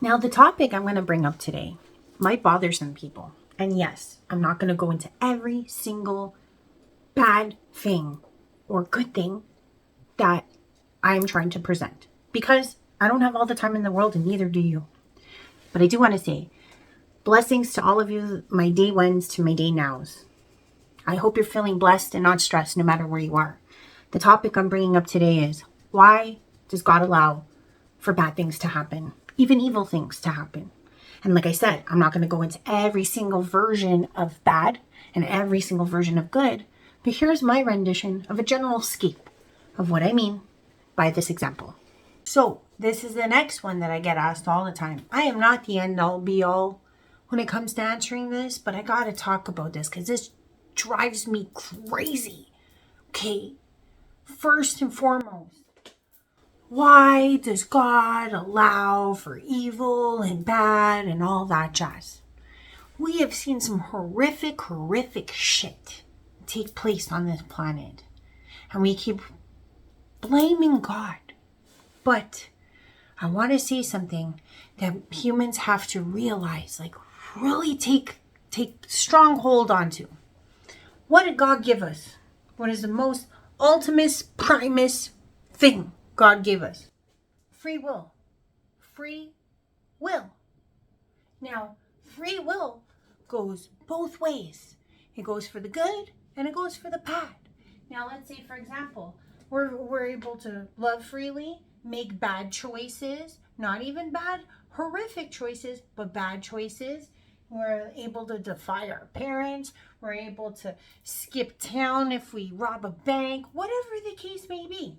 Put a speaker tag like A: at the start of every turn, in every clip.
A: Now, the topic I'm going to bring up today might bother some people. And yes, I'm not going to go into every single bad thing or good thing that I'm trying to present because I don't have all the time in the world and neither do you. But I do want to say blessings to all of you, my day ones to my day nows. I hope you're feeling blessed and not stressed no matter where you are. The topic I'm bringing up today is why does God allow for bad things to happen, even evil things to happen? And like I said, I'm not going to go into every single version of bad and every single version of good, but here's my rendition of a general scape of what I mean by this example. So this is the next one that I get asked all the time. I am not the end all be all when it comes to answering this, but I got to talk about this because this drives me crazy. Okay, first and foremost, why does God allow for evil and bad and all that jazz? We have seen some horrific shit take place on this planet. And we keep blaming God. But I want to say something that humans have to realize, like really take strong hold onto. What did God give us? What is the most ultimate primus thing God gave us? Free will. Free will. Now, free will goes both ways. It goes for the good and it goes for the bad. Now, let's say, for example, we're able to love freely, make bad choices, not even bad, horrific choices, but bad choices. We're able to defy our parents. We're able to skip town if we rob a bank, whatever the case may be.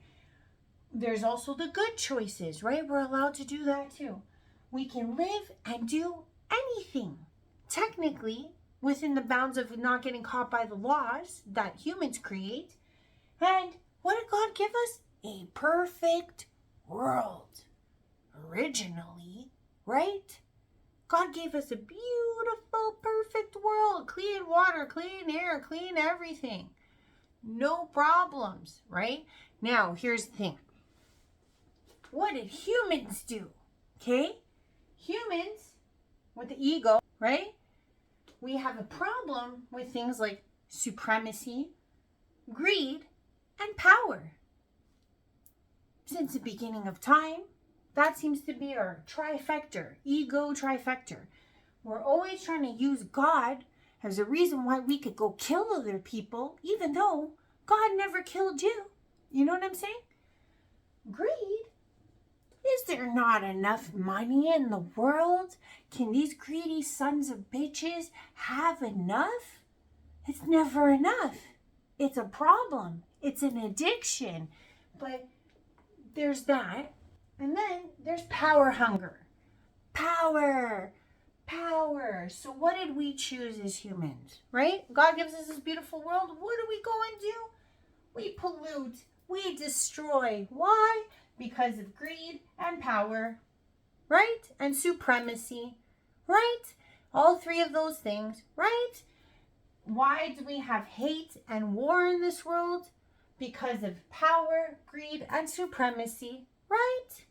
A: There's also the good choices, right? We're allowed to do that too. We can live and do anything, technically, within the bounds of not getting caught by the laws that humans create. And what did God give us? A perfect world. Originally, right? God gave us a beautiful, perfect world. Clean water, clean air, clean everything. No problems, right? Now, here's the thing. What did humans do? Okay? Humans, with the ego, right? We have a problem with things like supremacy, greed, and power. Since the beginning of time, that seems to be our trifecta, ego trifecta. We're always trying to use God as a reason why we could go kill other people, even though God never killed you. You know what I'm saying? Greed. Is there not enough money in the world? Can these greedy sons of bitches have enough? It's never enough. It's a problem. It's an addiction. But there's that. And then there's power hunger. Power. So what did we choose as humans, right? God gives us this beautiful world. What do we go and do? We pollute. We destroy. Why? Because of greed and power, right? And supremacy, right? All three of those things, right? Why do we have hate and war in this world? Because of power, greed, and supremacy, right?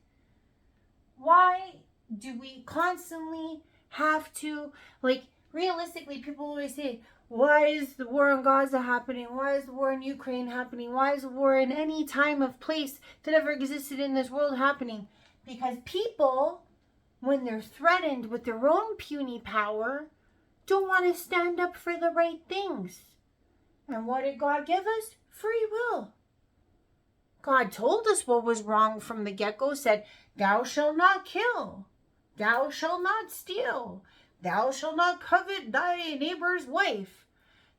A: Why do we constantly have to, like, realistically, people always say, why is the war in Gaza happening? Why is the war in Ukraine happening? Why is the war in any time of place that ever existed in this world happening? Because people, when they're threatened with their own puny power, don't want to stand up for the right things. And what did God give us? Free will. God told us what was wrong from the get-go, said, thou shalt not kill. Thou shalt not steal. Thou shalt not covet thy neighbor's wife.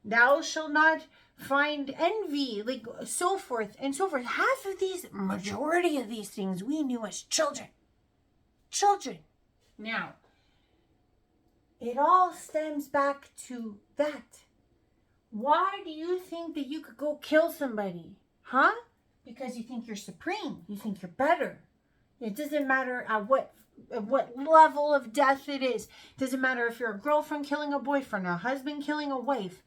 A: Thou shalt not find envy, like so forth and so forth. Half of these, majority of these things we knew as children. Now, it all stems back to that. Why do you think that you could go kill somebody? Huh? Because you think you're supreme. You think you're better. It doesn't matter at what level of death it is. It doesn't matter if you're a girlfriend killing a boyfriend, a husband killing a wife,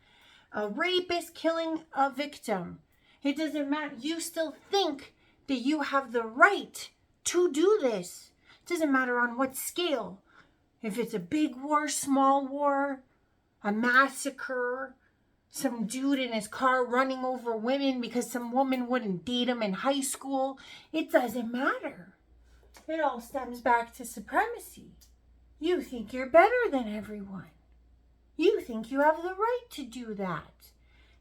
A: a rapist killing a victim. It doesn't matter. You still think that you have the right to do this, It doesn't matter on what scale. If it's a big war, small war, a massacre, some dude in his car running over women because some woman wouldn't date him in high school, it doesn't matter. It all stems back to supremacy. You think you're better than everyone. You think you have the right to do that.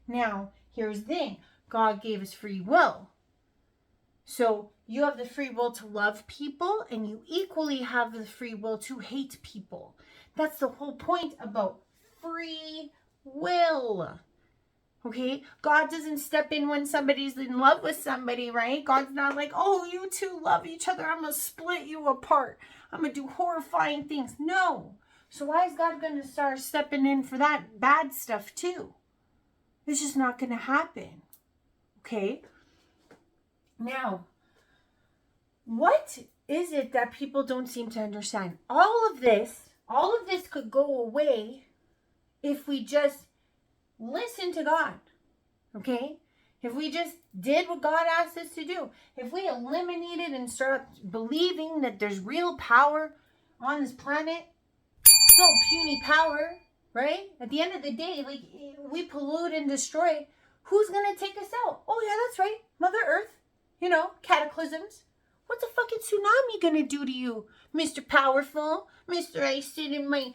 A: Now, here's the thing. God gave us free will. So you have the free will to love people, and you equally have the free will to hate people. That's the whole point about free will. Okay? God doesn't step in when somebody's in love with somebody, right? God's not like, oh, you two love each other. I'm going to split you apart. I'm going to do horrifying things. No. So why is God going to start stepping in for that bad stuff too? It's just not going to happen. Okay? Now, what is it that people don't seem to understand? All of this could go away if we just listen to God. Okay? If we just did what God asked us to do. If we eliminated and start believing that there's real power on this planet, so puny power, right? At the end of the day, like, we pollute and destroy. Who's going to take us out? Oh, yeah, that's right. Mother Earth. You know, cataclysms. What's a fucking tsunami going to do to you, Mr. Powerful? Mr. I sit in my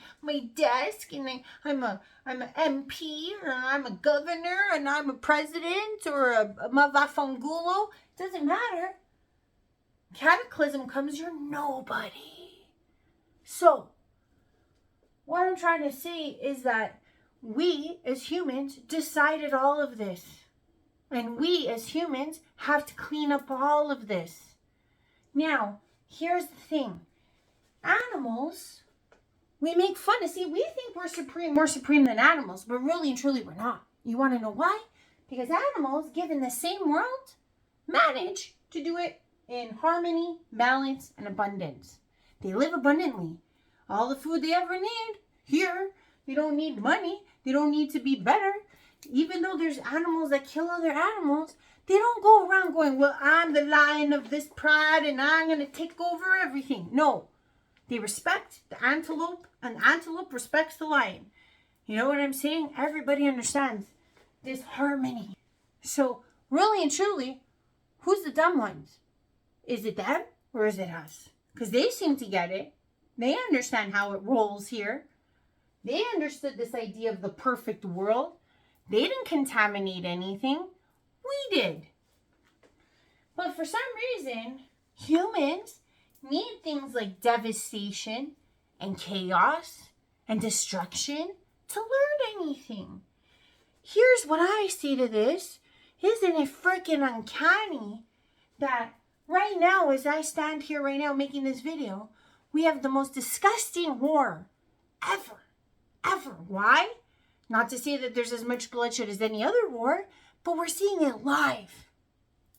A: desk and I'm an MP or I'm a governor and I'm a president or a mavafangulo. Doesn't matter. Cataclysm comes, you're nobody. So, what I'm trying to say is that we as humans decided all of this. And we as humans have to clean up all of this. Now, here's the thing. Animals, we make fun of. See, we think we're more supreme than animals, but really and truly we're not. You want to know why? Because animals, given the same world, manage to do it in harmony, balance, and abundance. They live abundantly. All the food they ever need, here. They don't need money. They don't need to be better. Even though there's animals that kill other animals, they don't go around going, well, I'm the lion of this pride and I'm going to take over everything. No. They respect the antelope and the antelope respects the lion. You know what I'm saying? Everybody understands this harmony. So, really and truly, who's the dumb ones? Is it them or is it us? Because they seem to get it. They understand how it rolls here. They understood this idea of the perfect world. They didn't contaminate anything. We did. But for some reason, humans need things like devastation and chaos and destruction to learn anything. Here's what I say to this. Isn't it freaking uncanny that right now, as I stand here right now making this video, we have the most disgusting war ever. Ever. Why? Not to say that there's as much bloodshed as any other war, but we're seeing it live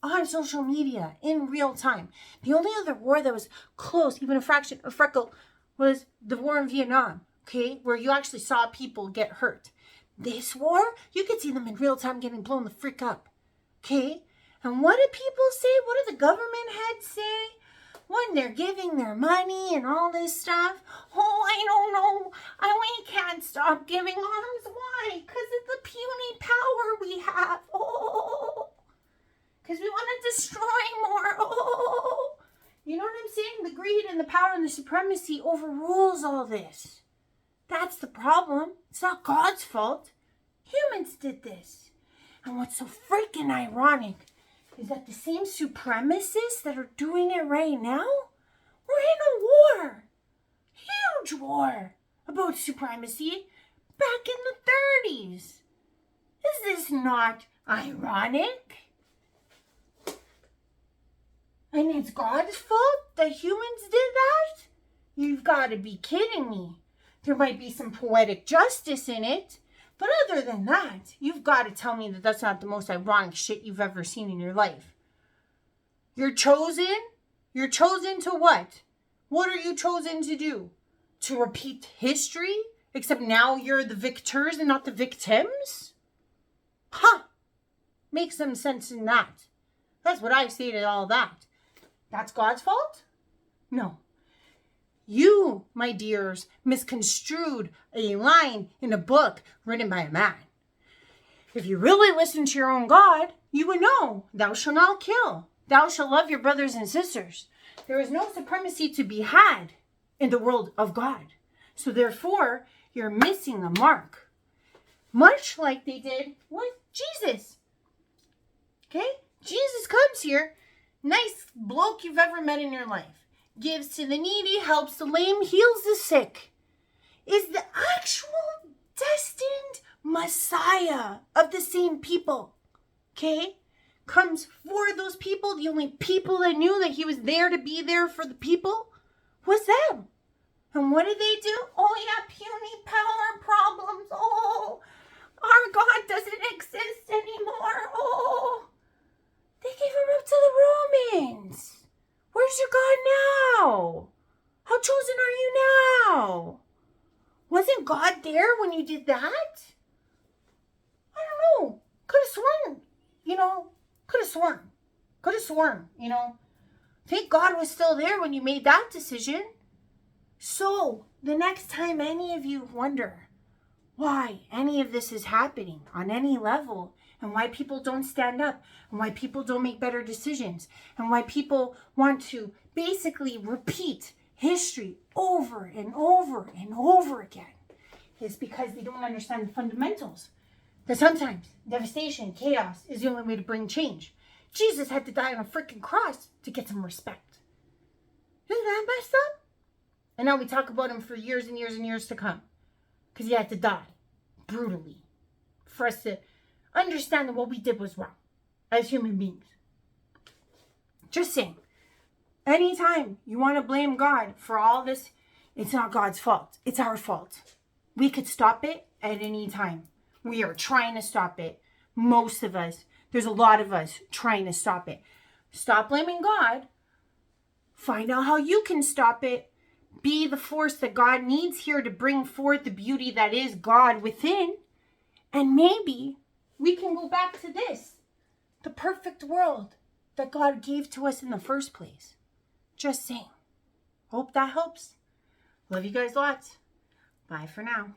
A: on social media in real time. The only other war that was close, even a fraction, a freckle, was the war in Vietnam, okay, where you actually saw people get hurt. This war, you could see them in real time getting blown the frick up, okay? And what do people say? What do the government heads say? When they're giving their money and all this stuff, oh, I don't know, we can't stop giving arms. Why? Because of the puny power we have. Oh, because we want to destroy more. Oh, you know what I'm saying? The greed and the power and the supremacy overrules all this. That's the problem. It's not God's fault. Humans did this. And what's so freaking ironic is that the same supremacists that are doing it right now, we're in a war. Huge war about supremacy back in the 30s. Is this not ironic? And it's God's fault that humans did that? You've got to be kidding me. There might be some poetic justice in it, but other than that, you've got to tell me that that's not the most ironic shit you've ever seen in your life. You're chosen? You're chosen to what? What are you chosen to do? To repeat history? Except now you're the victors and not the victims? Huh. Make some sense in that. That's what I say to all that. That's God's fault? No. You, my dears, misconstrued a line in a book written by a man. If you really listen to your own God, you would know, thou shalt not kill. Thou shalt love your brothers and sisters. There is no supremacy to be had in the world of God. So therefore, you're missing the mark. Much like they did with Jesus. Okay? Jesus comes here, nice bloke you've ever met in your life. Gives to the needy, helps the lame, heals the sick. Is the actual destined Messiah of the same people. Okay? Comes for those people. The only people that knew that he was there to be there for the people was them. And what did they do? Oh yeah, puny power problems. Oh, our God doesn't exist anymore. Oh, they gave him up to the Romans. Where's your God now? How chosen are you now? Wasn't God there when you did that? I don't know. Could have sworn, Could have sworn, Think God was still there when you made that decision. So, the next time any of you wonder why any of this is happening on any level, and why people don't stand up, and why people don't make better decisions, and why people want to basically repeat history over and over and over again, is because they don't understand the fundamentals. That sometimes devastation, chaos is the only way to bring change. Jesus had to die on a freaking cross to get some respect. Isn't that messed up? And now we talk about him for years and years and years to come. Because he had to die brutally for us to understand that what we did was wrong as human beings. Just saying. Anytime you want to blame God for all this, it's not God's fault. It's our fault. We could stop it at any time. We are trying to stop it. Most of us. There's a lot of us trying to stop it. Stop blaming God. Find out how you can stop it. Be the force that God needs here to bring forth the beauty that is God within. And maybe we can go back to this. The perfect world that God gave to us in the first place. Just saying. Hope that helps. Love you guys lots. Bye for now.